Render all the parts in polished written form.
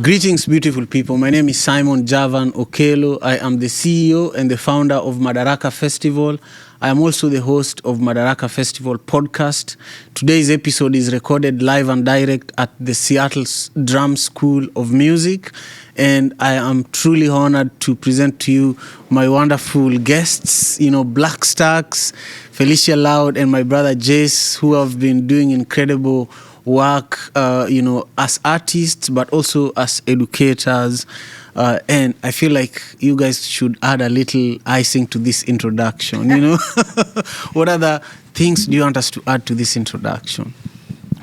Greetings, beautiful people. My name is Simon Javan Okelo. I am the CEO and the founder of Madaraka Festival. I am also the host of Madaraka Festival podcast. Today's episode is recorded live and direct at the Seattle Drum School of Music. And I am truly honored to present to you my wonderful guests, Black Stax, Felicia Loud, and my brother Jace, who have been doing incredible work, as artists, but also as educators. And I feel like you guys should add a little icing to this introduction, What other things do you want us to add to this introduction?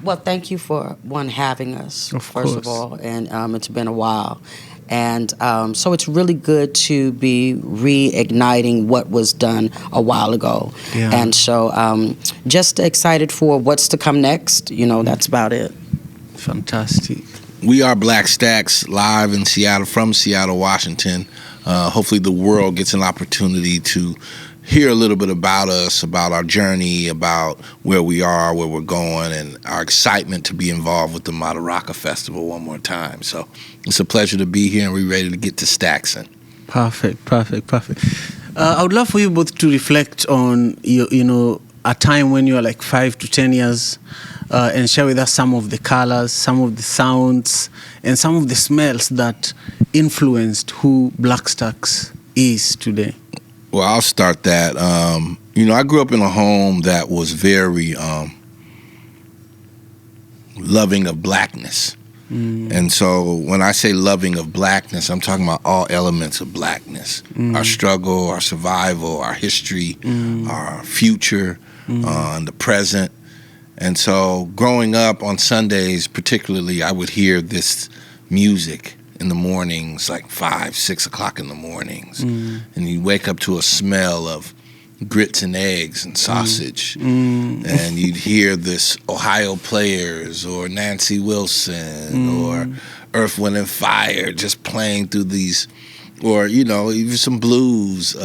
Well, thank you for having us, first of all. And it's been a while. And so it's really good to be reigniting what was done a while ago. Yeah. And so just excited for what's to come next. That's about it. Fantastic. We are Black Stax, live in Seattle, from Seattle, Washington. Hopefully the world gets an opportunity to hear a little bit about us, about our journey, about where we are, where we're going, and our excitement to be involved with the Madaraka Festival one more time. So it's a pleasure to be here, and we're ready to get to Staxing. Perfect. I would love for you both to reflect on, a time when you are like 5 to 10 years and share with us some of the colors, some of the sounds, and some of the smells that influenced who Black Stax is today. Well, I'll start that. I grew up in a home that was very loving of blackness. And so when I say loving of blackness, I'm talking about all elements of blackness. Our struggle, our survival, our history, our future, and the present. And so growing up on Sundays particularly, I would hear this music in the mornings, like 5, 6 o'clock in the mornings. And you wake up to a smell of grits and eggs and sausage. And you'd hear this Ohio Players or Nancy Wilson or Earth, Wind and Fire just playing through these, or, even some blues,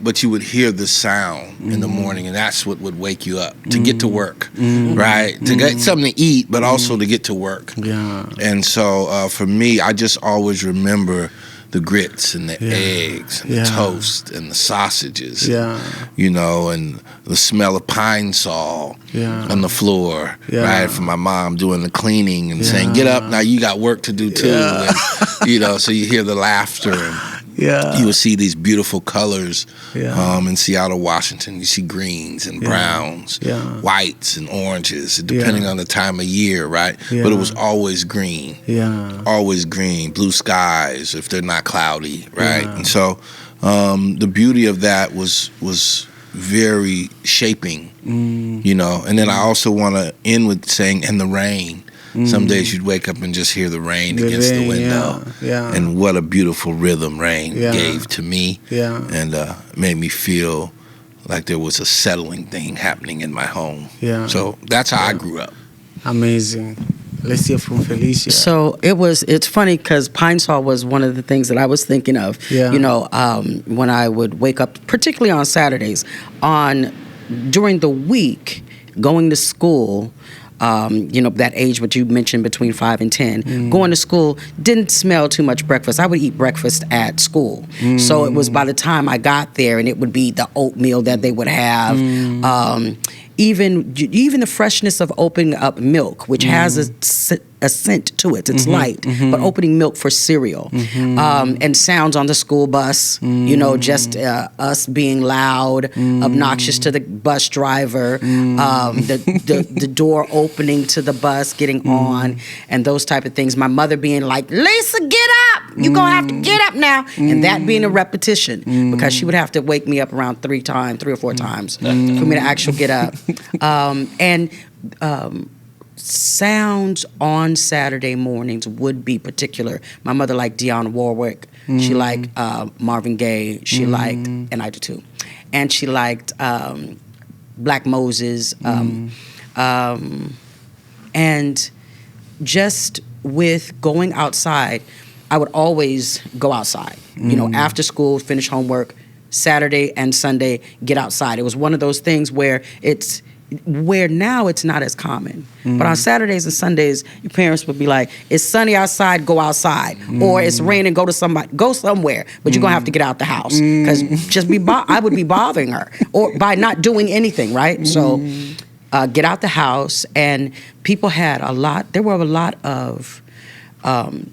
but you would hear the sound in the morning, and that's what would wake you up to get to work, right? To get something to eat, but also to get to work. Yeah. And so for me, I just always remember the grits and the eggs and the toast and the sausages, and the smell of pine sol on the floor, right? From my mom doing the cleaning and saying, "Get up, now you got work to do too." And, so you hear the laughter and you will see these beautiful colors in Seattle, Washington. You see greens and browns, whites and oranges, depending on the time of year, right? But it was always green. Always green, blue skies if they're not cloudy, right? And so the beauty of that was very shaping, And then I also want to end with saying, and the rain. Some days you'd wake up and just hear the rain against the window. And what a beautiful rhythm rain gave to me. And made me feel like there was a settling thing happening in my home. So that's how I grew up. Amazing. Let's hear from Felicia. So it's funny because pine sol was one of the things that I was thinking of, when I would wake up, particularly on Saturdays, during the week, going to school. That age what you mentioned between 5 and 10, going to school, didn't smell too much breakfast. I would eat breakfast at school. So it was by the time I got there, and it would be the oatmeal that they would have. Even the freshness of opening up milk, which has a scent to it. It's light, but opening milk for cereal, and sounds on the school bus. Just us being loud, obnoxious to the bus driver, the door opening to the bus, getting on, and those type of things. My mother being like, "Lisa, get up! You're gonna have to get up now," and that being a repetition because she would have to wake me up around 3 or 4 times for me to actually get up, sounds on Saturday mornings would be particular. My mother liked Dionne Warwick. She liked Marvin Gaye. She liked, and I do too. And she liked Black Moses. And just with going outside, I would always go outside. After school, finish homework, Saturday and Sunday, get outside. It was one of those things where where now it's not as common. But on Saturdays and Sundays, your parents would be like, it's sunny outside, go outside. Or it's raining, go somewhere. But you're going to have to get out the house. Because I would be bothering her or by not doing anything, right? So get out the house. And people had there were a lot of,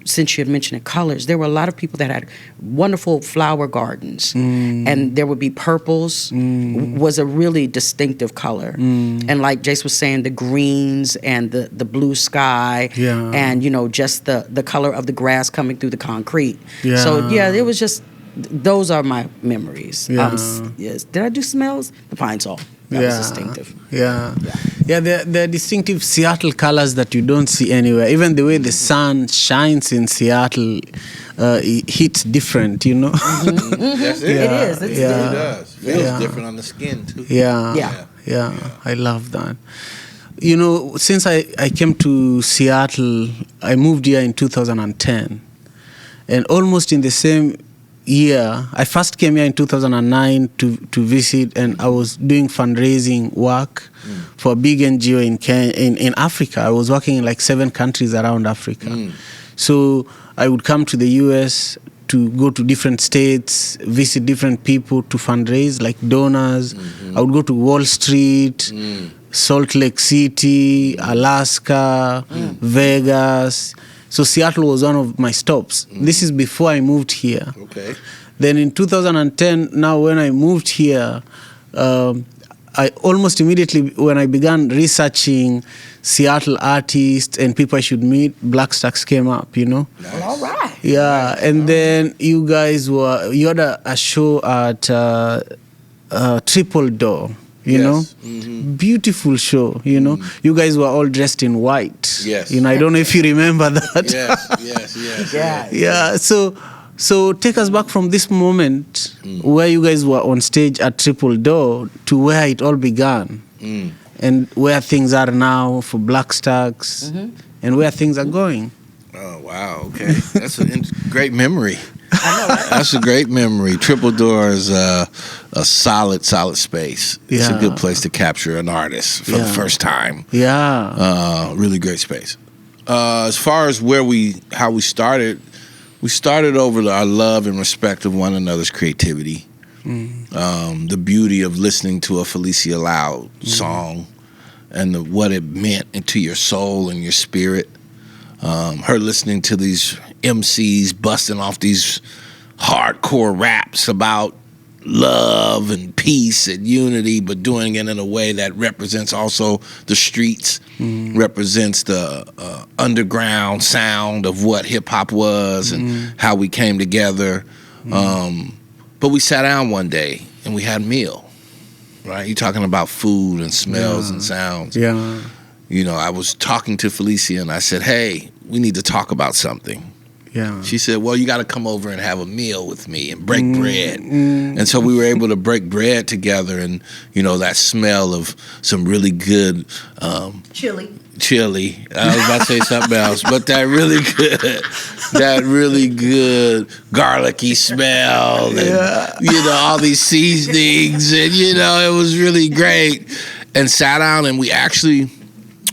since you had mentioned colors, there were a lot of people that had wonderful flower gardens, and there would be purples, was a really distinctive color, and like Jace was saying, the greens and the blue sky, and just the color of the grass coming through the concrete. So it was just, those are my memories. Yes. Did I do smells? The pine sol. That was distinctive. They're distinctive Seattle colors that you don't see anywhere. Even the way the sun shines in Seattle, it hits different, That's it. It is. It does. Feels different on the skin, too. I love that. Since I came to Seattle, I moved here in 2010. And almost in the same year, I first came here in 2009 to visit, and I was doing fundraising work for a big NGO in Africa. I was working in like 7 countries around Africa. So I would come to the US to go to different states, visit different people to fundraise, like donors. I would go to Wall Street, Salt Lake City, Alaska, Vegas. So Seattle was one of my stops. This is before I moved here. Okay. Then in 2010, now when I moved here, I almost immediately, when I began researching Seattle artists and people I should meet, Black Stax came up, Nice. All right. Yeah, and then you guys you had a show at Triple Door. Beautiful show, You guys were all dressed in white. Yes. I don't know if you remember that. Yes. Yeah. So take us back from this moment where you guys were on stage at Triple Door to where it all began. And where things are now for Black Stax and where things are going. Oh, wow. Okay. That's a great memory. I know, right? That's a great memory. Triple Door is a solid space. It's a good place to capture an artist for the first time. Really great space. As far as how we started over our love and respect of one another's creativity. The beauty of listening to a Felicia Loud song and what it meant to your soul and your spirit. Her listening to these MCs busting off these hardcore raps about love and peace and unity, but doing it in a way that represents also the streets, represents the underground sound of what hip-hop was and how we came together. But we sat down one day and we had a meal, right? You're talking about food and smells and sounds. I was talking to Felicia and I said, hey, we need to talk about something. She said, well, you got to come over and have a meal with me and break bread. And so we were able to break bread together, and, that smell of some really good Chili. I was about to say something else, but that really good garlicky smell and, all these seasonings, and, it was really great. And sat down and we actually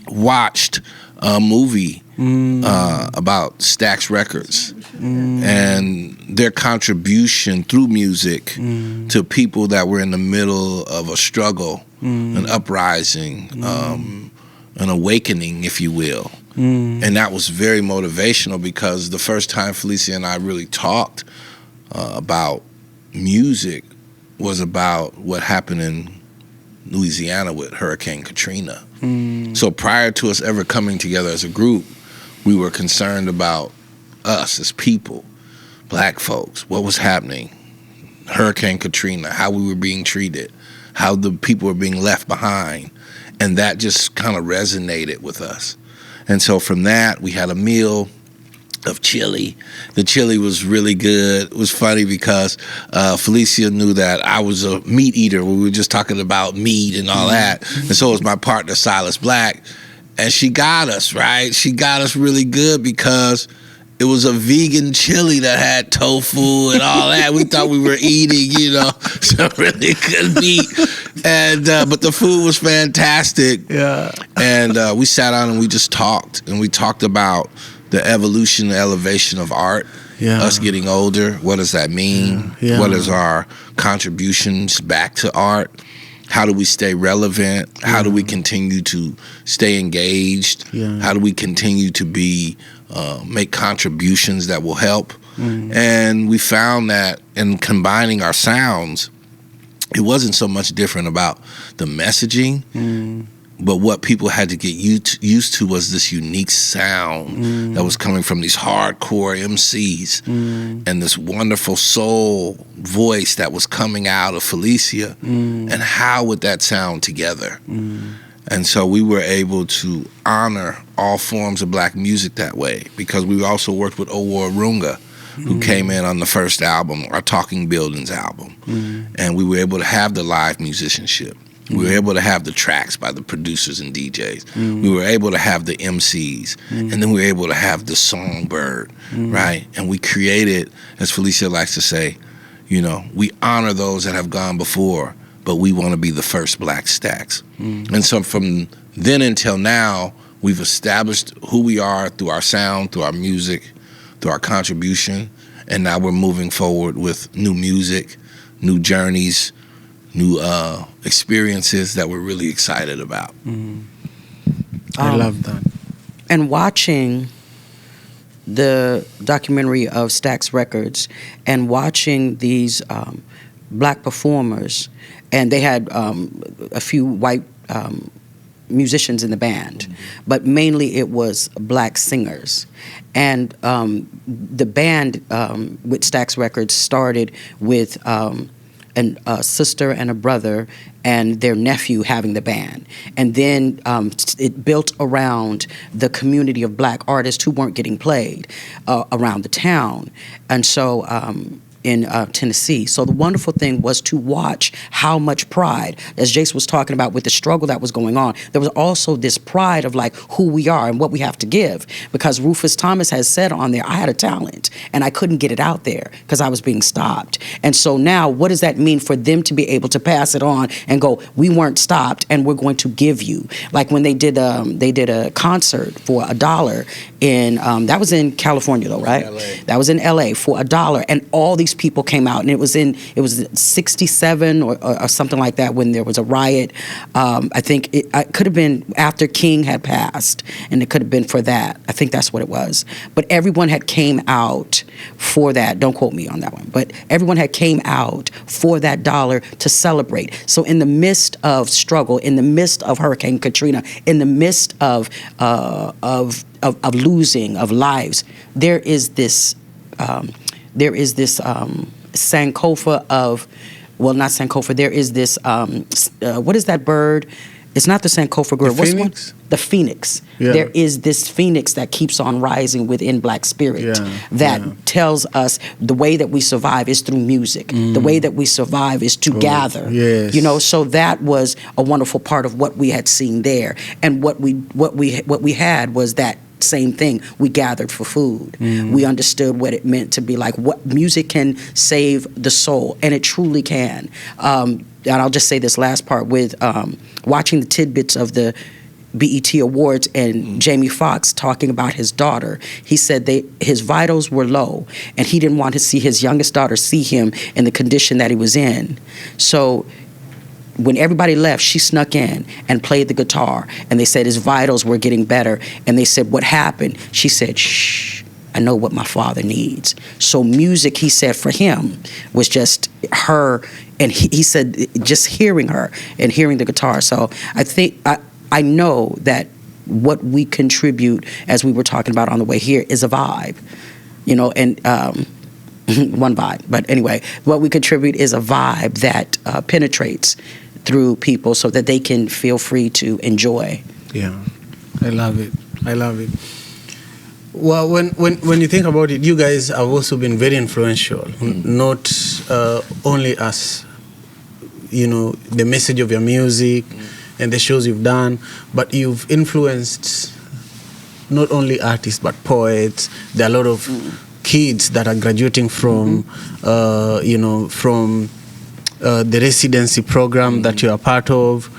watched a movie about Stax Records and their contribution through music to people that were in the middle of a struggle, an uprising, an awakening, if you will. And that was very motivational, because the first time Felicia and I really talked about music was about what happened in Louisiana with Hurricane Katrina. So prior to us ever coming together as a group, we were concerned about us as people, black folks, what was happening, Hurricane Katrina, how we were being treated, how the people were being left behind. And that just kind of resonated with us. And so from that, we had a meal of chili. The chili was really good. It was funny because Felicia knew that I was a meat eater. We were just talking about meat and all that. And so was my partner, Silas Black. And she got us, right? She got us really good because it was a vegan chili that had tofu and all that. We thought we were eating, some really good meat. And but the food was fantastic. Yeah. And we sat down and we just talked. And we talked about the evolution and elevation of art. Yeah. Us getting older. What does that mean? Yeah. What is our contributions back to art? How do we stay relevant? Yeah. How do we continue to stay engaged? Yeah. How do we continue to make contributions that will help? And we found that in combining our sounds, it wasn't so much different about the messaging, but what people had to get used to was this unique sound that was coming from these hardcore MCs and this wonderful soul voice that was coming out of Felicia. And how would that sound together? And so we were able to honor all forms of black music that way, because we also worked with Owo Arunga, who came in on the first album, our Talking Buildings album. And we were able to have the live musicianship. We were able to have the tracks by the producers and DJs. We were able to have the MCs. And then we were able to have the songbird, right? And we created, as Felicia likes to say, we honor those that have gone before, but we want to be the first Black Stax. And so from then until now, we've established who we are through our sound, through our music, through our contribution, and now we're moving forward with new music, new journeys, new experiences that we're really excited about. I love that. And watching the documentary of Stax Records and watching these black performers, and they had a few white musicians in the band, but mainly it was black singers. And the band with Stax Records started with a sister and a brother and their nephew having the band. And then it built around the community of black artists who weren't getting played around the town. And so in Tennessee. So the wonderful thing was to watch how much pride, as Jace was talking about with the struggle that was going on, there was also this pride of like who we are and what we have to give. Because Rufus Thomas has said on there, I had a talent and I couldn't get it out there because I was being stopped. And so now what does that mean for them to be able to pass it on and go, we weren't stopped and we're going to give you. Like when they did a concert for $1 in, that was in California though, right? That was in LA for $1, and all these people came out, and it was 67 or something like that when there was a riot. I think it could have been after King had passed, and it could have been for that. I think that's what it was. But everyone had came out for that. Don't quote me on that one. But everyone had came out for that $1 to celebrate. So in the midst of struggle, in the midst of Hurricane Katrina, in the midst of losing of lives, there is this Sankofa of, well, not Sankofa, there is this, what is that bird? It's not the Sankofa bird. The phoenix? The phoenix. Yeah. There is this phoenix that keeps on rising within black spirit that tells us the way that we survive is through music. The way that we survive is to gather. Yes. So that was a wonderful part of what we had seen there. And what we had was that same thing. We gathered for food. We understood what it meant to be like, what music can save the soul, and it truly can. And I'll just say this last part with watching the tidbits of the BET Awards and Jamie Foxx talking about his daughter. He said his vitals were low, and he didn't want to see his youngest daughter see him in the condition that he was in. So when everybody left, she snuck in and played the guitar, and they said his vitals were getting better. And they said, what happened? She said, shh, I know what my father needs. So music, he said, for him was just her, and he said just hearing her and hearing the guitar. So I think, I know that what we contribute, as we were talking about on the way here, is a vibe, and one vibe. But anyway, what we contribute is a vibe that penetrates through people so that they can feel free to enjoy. Yeah, I love it. Well, when you think about it, you guys have also been very influential, not only as, the message of your music and the shows you've done, but you've influenced not only artists but poets. There are a lot of kids that are graduating from, from the residency program that you are part of.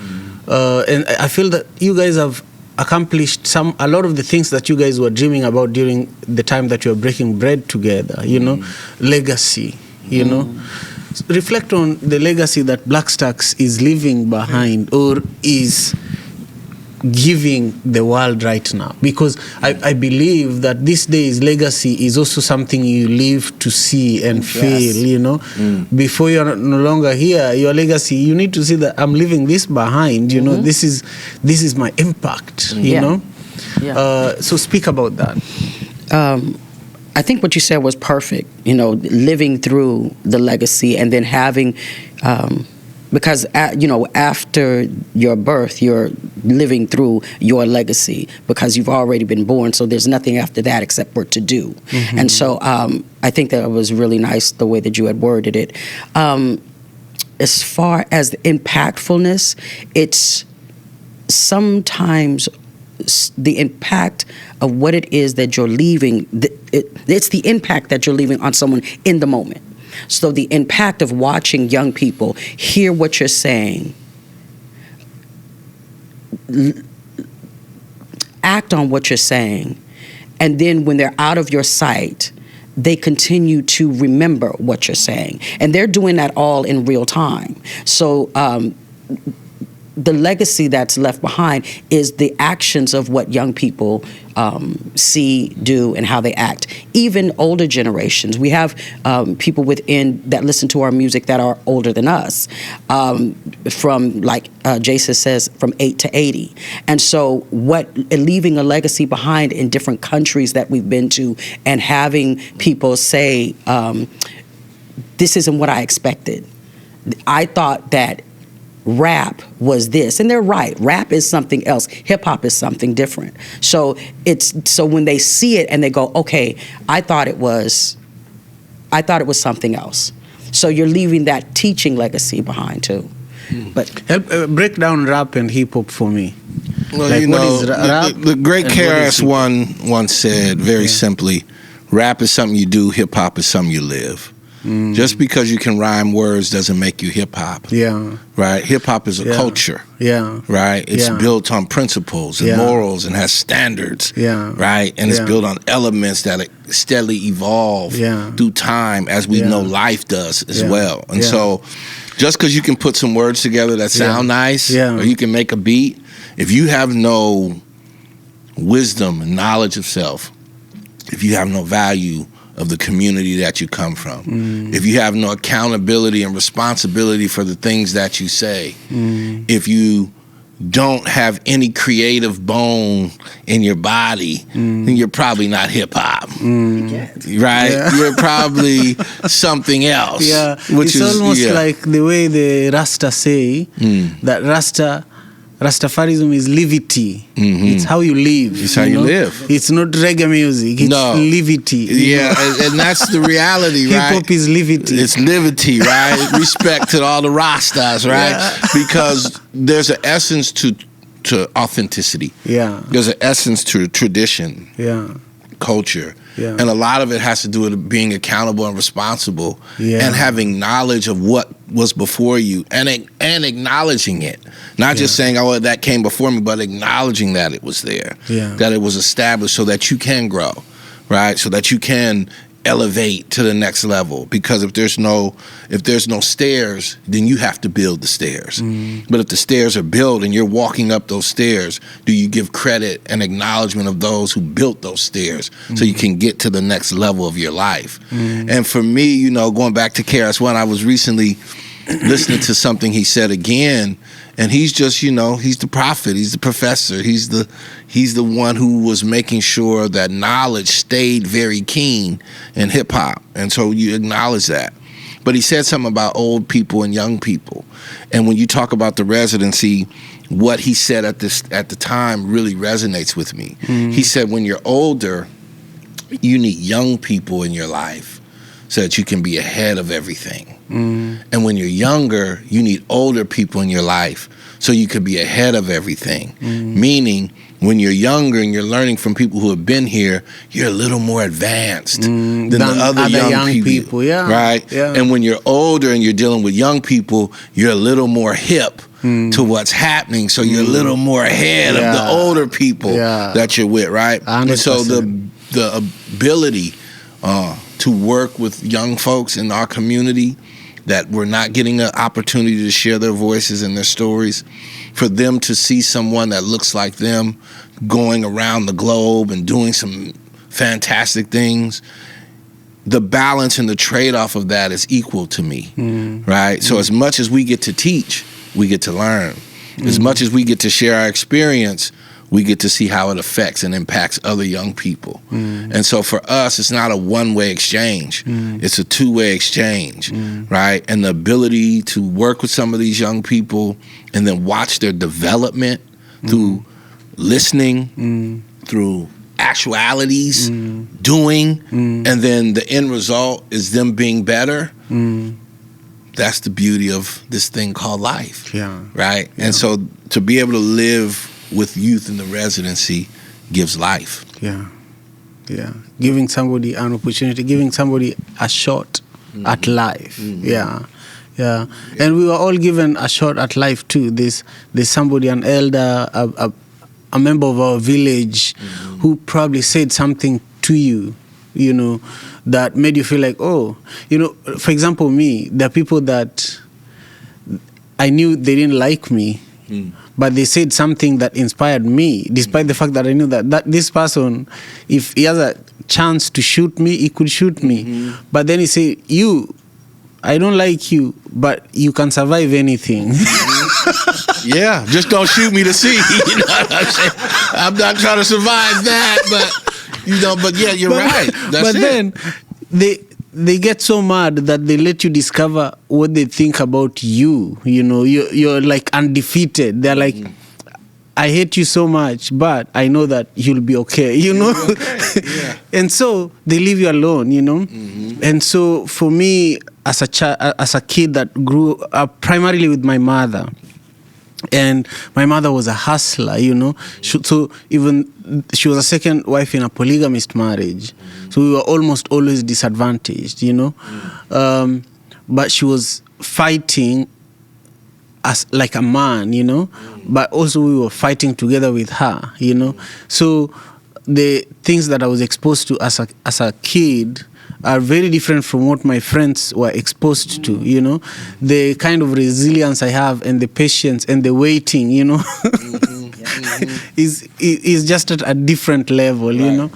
And I feel that you guys have accomplished a lot of the things that you guys were dreaming about during the time that you were breaking bread together, legacy, Reflect on the legacy that Black Stax is leaving behind or is giving the world right now. Because I believe that these days legacy is also something you live to see and feel, Before you're no longer here, your legacy, you need to see that I'm leaving this behind, this is my impact, know. So speak about that. I think what you said was perfect, living through the legacy and then having, because, after your birth, you're living through your legacy because you've already been born. So there's nothing after that except for to do. Mm-hmm. And so I think that it was really nice the way that you had worded it. As far as the impactfulness, it's sometimes the impact of what it is that you're leaving, it's the impact that you're leaving on someone in the moment. So the impact of watching young people hear what you're saying, act on what you're saying, and then when they're out of your sight, they continue to remember what you're saying. And they're doing that all in real time. So the legacy that's left behind is the actions of what young people see, do, and how they act. Even older generations. We have people within that listen to our music that are older than us, from, like Jace says, from 8 to 80. And so leaving a legacy behind in different countries that we've been to and having people say, this isn't what I expected. I thought that rap was this, and they're right. Rap is something else. Hip hop is something different. So when they see it and they go, okay, I thought it was something else. So you're leaving that teaching legacy behind too. But break down rap and hip hop for me. Well, the great KRS One once said very simply, rap is something you do, hip hop is something you live. Just because you can rhyme words doesn't make you hip-hop. Yeah. Right? Hip-hop is a culture. Yeah. Right? It's built on principles and morals and has standards. Yeah. Right? And it's built on elements that steadily evolve through time, as we know life does as well. And so just because you can put some words together that sound nice, or you can make a beat, if you have no wisdom and knowledge of self, if you have no value of the community that you come from, if you have no accountability and responsibility for the things that you say, if you don't have any creative bone in your body, then you're probably not hip-hop. Right? Yeah. You're probably something else. Yeah. It's almost like the way the Rasta say that Rastafarism is levity. It's how you live. It's how you live. It's not reggae music. It's levity. Yeah, and that's the reality, right? Hip-hop is levity. It's levity, right? Respect to all the Rastas, right? Yeah. Because there's an essence to authenticity. Yeah. There's an essence to tradition. Yeah. Culture. Yeah. And a lot of it has to do with being accountable and responsible and having knowledge of what was before you and acknowledging it. Not just saying, oh, that came before me, but acknowledging that it was there, that it was established so that you can grow, right? So that you can elevate to the next level. Because if there's no stairs, then you have to build the stairs. But if the stairs are built and you're walking up those stairs, do you give credit and acknowledgement of those who built those stairs so you can get to the next level of your life? And for me, going back to KRS-One, I was recently listening to something he said again, and he's just, he's the prophet, he's the professor, he's the one who was making sure that knowledge stayed very keen in hip hop. And so you acknowledge that. But he said something about old people and young people. And when you talk about the residency, what he said at the time really resonates with me. He said, when you're older, you need young people in your life so that you can be ahead of everything. And when you're younger, you need older people in your life so you can be ahead of everything. Meaning, when you're younger and you're learning from people who have been here, you're a little more advanced than the other young people. Right? Yeah. And when you're older and you're dealing with young people, you're a little more hip to what's happening. So you're a little more ahead of the older people that you're with, right? 100%. And so the ability to work with young folks in our community that we're not getting an opportunity to share their voices and their stories, for them to see someone that looks like them going around the globe and doing some fantastic things, the balance and the trade-off of that is equal to me, right? So as much as we get to teach, we get to learn. As much as we get to share our experience, we get to see how it affects and impacts other young people. And so for us, it's not a one-way exchange. It's a two-way exchange, right? And the ability to work with some of these young people and then watch their development through listening, through actualities, doing, and then the end result is them being better. That's the beauty of this thing called life, right? And so to be able to live with youth in the residency gives life. Giving somebody an opportunity, giving somebody a shot at life. And we were all given a shot at life too. There's somebody, an elder, a member of our village who probably said something to you, you know, that made you feel like, oh, you know, for example, me, there are people that I knew they didn't like me, but they said something that inspired me, despite the fact that I knew that this person, if he has a chance to shoot me, he could shoot me. But then he said, I don't like you, but you can survive anything. Just don't shoot me to see. You know what I'm saying? I'm not trying to survive that, but you're right. That's then they get so mad that they let you discover what they think about you. You know, you're like undefeated. They're like, I hate you so much, but I know that you'll be okay, you know? And so they leave you alone, you know? And so for me, as a kid that grew up primarily with my mother, and my mother was a hustler, you know? So even she was a second wife in a polygamist marriage. So we were almost always disadvantaged, you know? But she was fighting as like a man, you know? But also we were fighting together with her, you know? So the things that I was exposed to as a kid are very different from what my friends were exposed to, you know? The kind of resilience I have and the patience and the waiting, you know, is just at a different level, you know?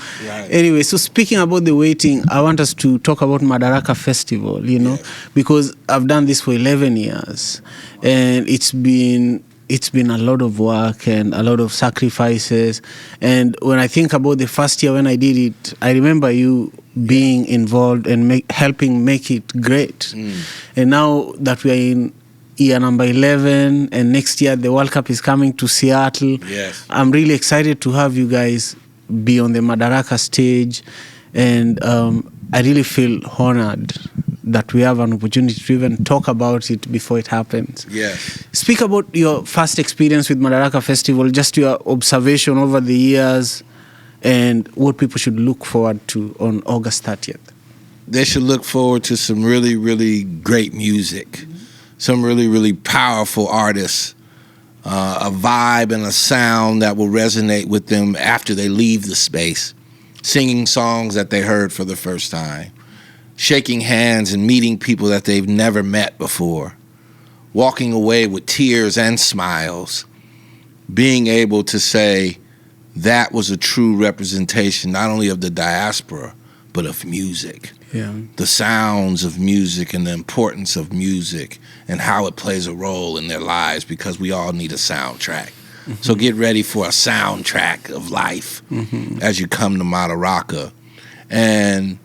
Anyway, so speaking about the waiting, I want us to talk about Madaraka Festival, you know, because I've done this for 11 years and it's been a lot of work and a lot of sacrifices. And when I think about the first year when I did it, I remember you being involved and helping make it great. And now that we are in year number 11 and next year the World Cup is coming to Seattle, I'm really excited to have you guys be on the Madaraka stage. And I really feel honored that we have an opportunity to even talk about it before it happens. Speak about your first experience with Madaraka Festival, just your observation over the years, and what people should look forward to on August 30th. They should look forward to some really, really great music, some really, really powerful artists, a vibe and a sound that will resonate with them after they leave the space, singing songs that they heard for the first time, shaking hands and meeting people that they've never met before, walking away with tears and smiles, being able to say that was a true representation not only of the diaspora, but of music. The sounds of music and the importance of music and how it plays a role in their lives, because we all need a soundtrack. So get ready for a soundtrack of life as you come to Madaraka. And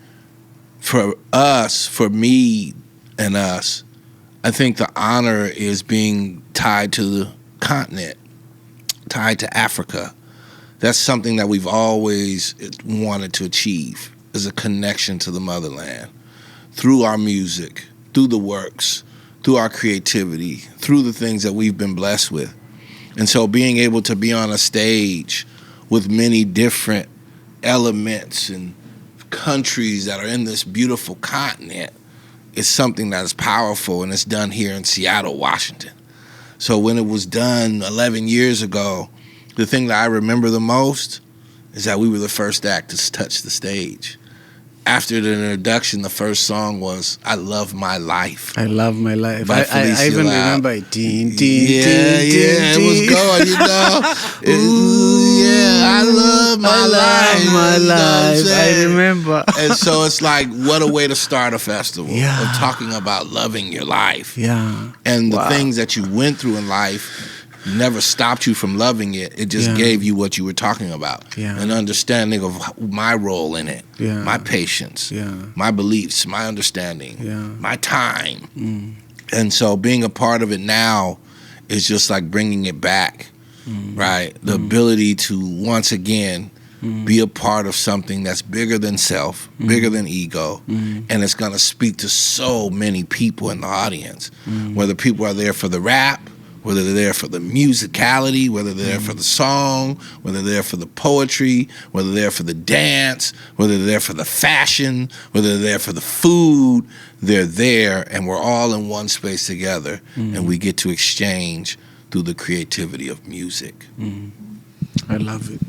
for us, for me and us, I think the honor is being tied to the continent, tied to Africa. That's something that we've always wanted to achieve, is a connection to the motherland. through our music, through the works, through our creativity, through the things that we've been blessed with. And so being able to be on a stage with many different elements and countries that are in this beautiful continent is something that is powerful, and it's done here in Seattle, Washington. So when it was done 11 years ago, the thing that I remember the most is that we were the first act to touch the stage. After the introduction, the first song was "I Love My Life." I love my life. By I Felicia even Loud. remember it. Ding, It was going, you know. I love my life. My you know what I'm life. I saying? remember. And so it's like, what a way to start a festival Yeah. of talking about loving your life. Yeah. And the things that you went through in life never stopped you from loving it. It just gave you what you were talking about. Yeah. An understanding of my role in it, Yeah. my patience, Yeah. my beliefs, my understanding, Yeah. my time. And so being a part of it now is just like bringing it back, right? The ability to once again be a part of something that's bigger than self, bigger than ego, and it's going to speak to so many people in the audience, whether people are there for the rap, whether they're there for the musicality, whether they're there for the song, whether they're there for the poetry, whether they're there for the dance, whether they're there for the fashion, whether they're there for the food. They're there, and we're all in one space together, and we get to exchange through the creativity of music. I love it.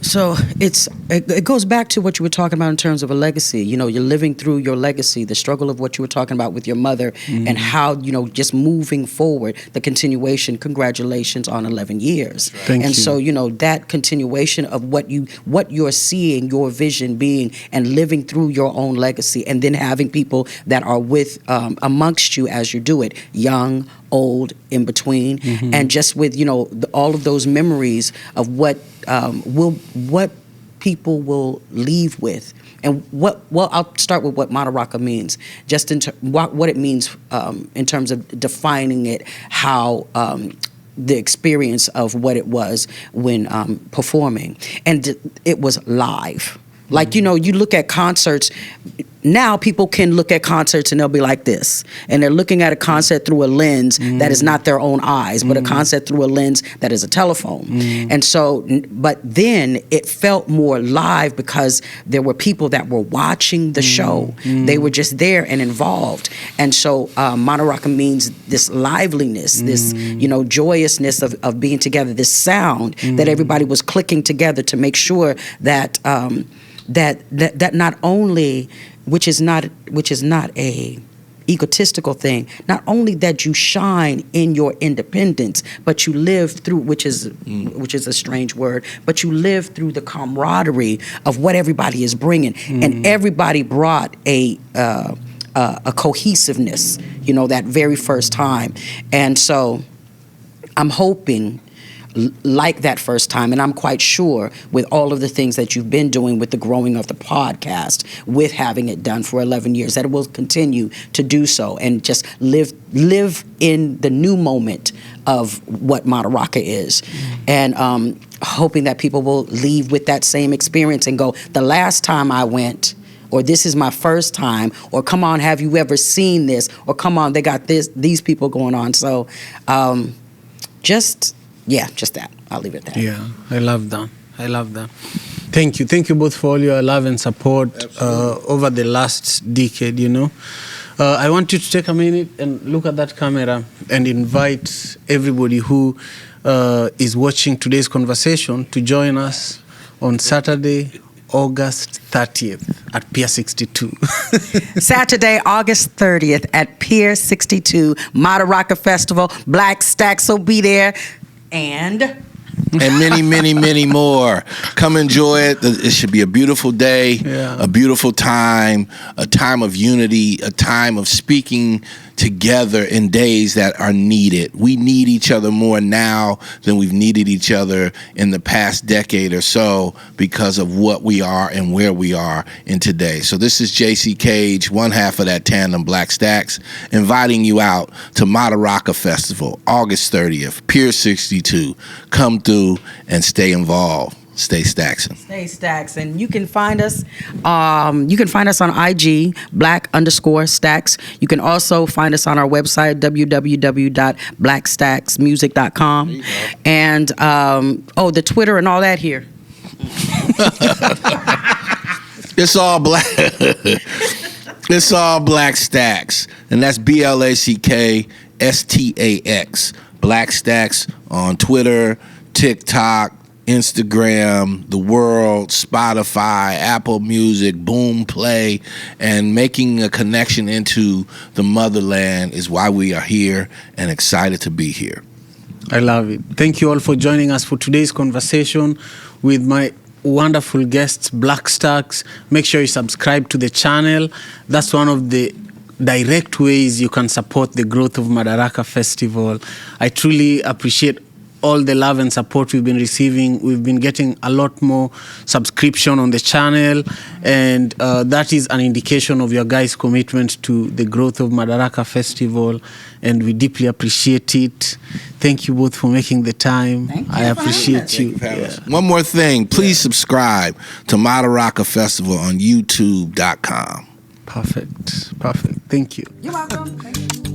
So it goes back to what you were talking about in terms of a legacy. You know, you're living through your legacy, the struggle of what you were talking about with your mother, and how, you know, just moving forward, the continuation. Congratulations on 11 years. Thank and you. so, you know, that continuation of what you're seeing, your vision being, and living through your own legacy, and then having people that are with amongst you as you do it, young, old, in between, and just with, you know, all of those memories of what people will leave with, and I'll start with what Madaraka means, just what it means in terms of defining it, how the experience of what it was when performing, and it was live. Like, you know, you look at concerts, now people can look at concerts and they'll be like this. And they're looking at a concert through a lens that is not their own eyes, but a concert through a lens that is a telephone. And so, but then it felt more live because there were people that were watching the show. They were just there and involved. And so Madaraka means this liveliness, this, you know, joyousness of being together, this sound that everybody was clicking together to make sure that that not only, which is not a egotistical thing, not only that you shine in your independence, but you live through, which is a strange word, but you live through the camaraderie of what everybody is bringing, and everybody brought a cohesiveness, you know, that very first time. And so I'm hoping, like that first time, and I'm quite sure with all of the things that you've been doing with the growing of the podcast, with having it done for 11 years, that it will continue to do so and just live in the new moment of what Madaraka is. And hoping that people will leave with that same experience and go, the last time I went, or this is my first time, or come on, have you ever seen this? Or come on, they got these people going on. So just that. I'll leave it at that. Yeah, I love that. Thank you both for all your love and support over the last decade, you know. I want you to take a minute and look at that camera and invite everybody who is watching today's conversation to join us on Saturday, August 30th at Pier 62. Saturday, August 30th at Pier 62, Madaraka Festival. Black Stax will be there. And many, many, many more. Come enjoy it. It should be a beautiful day, a beautiful time, a time of unity, a time of speaking together in days that are needed. We need each other more now than we've needed each other in the past decade or so because of what we are and where we are in today. So this is JC Cage, one half of that tandem, Black Stax, inviting you out to Madaraka Festival, August 30th, Pier 62. Come through and stay involved. Stay Staxing. Stay Stax. And you can find us. You can find us on IG, Black_Stax. You can also find us on our website, www.blackstaxmusic.com. And the Twitter and all that here. It's all black. It's all Black Stax, and that's BLACKSTAX. Black Stax on Twitter, TikTok, Instagram, the world, Spotify, Apple Music, Boom Play, and making a connection into the motherland is why we are here and excited to be here. I love it. Thank you all for joining us for today's conversation with my wonderful guests, Black Stax. Make sure you subscribe to the channel. That's one of the direct ways you can support the growth of Madaraka Festival. I truly appreciate all the love and support we've been receiving. We've been getting a lot more subscription on the channel, and that is an indication of your guys' commitment to the growth of Madaraka Festival, and we deeply appreciate it. Thank you both for making the time. I appreciate you. One more thing, please subscribe to Madaraka Festival on YouTube.com. Perfect. Thank you. You're welcome. Thank you.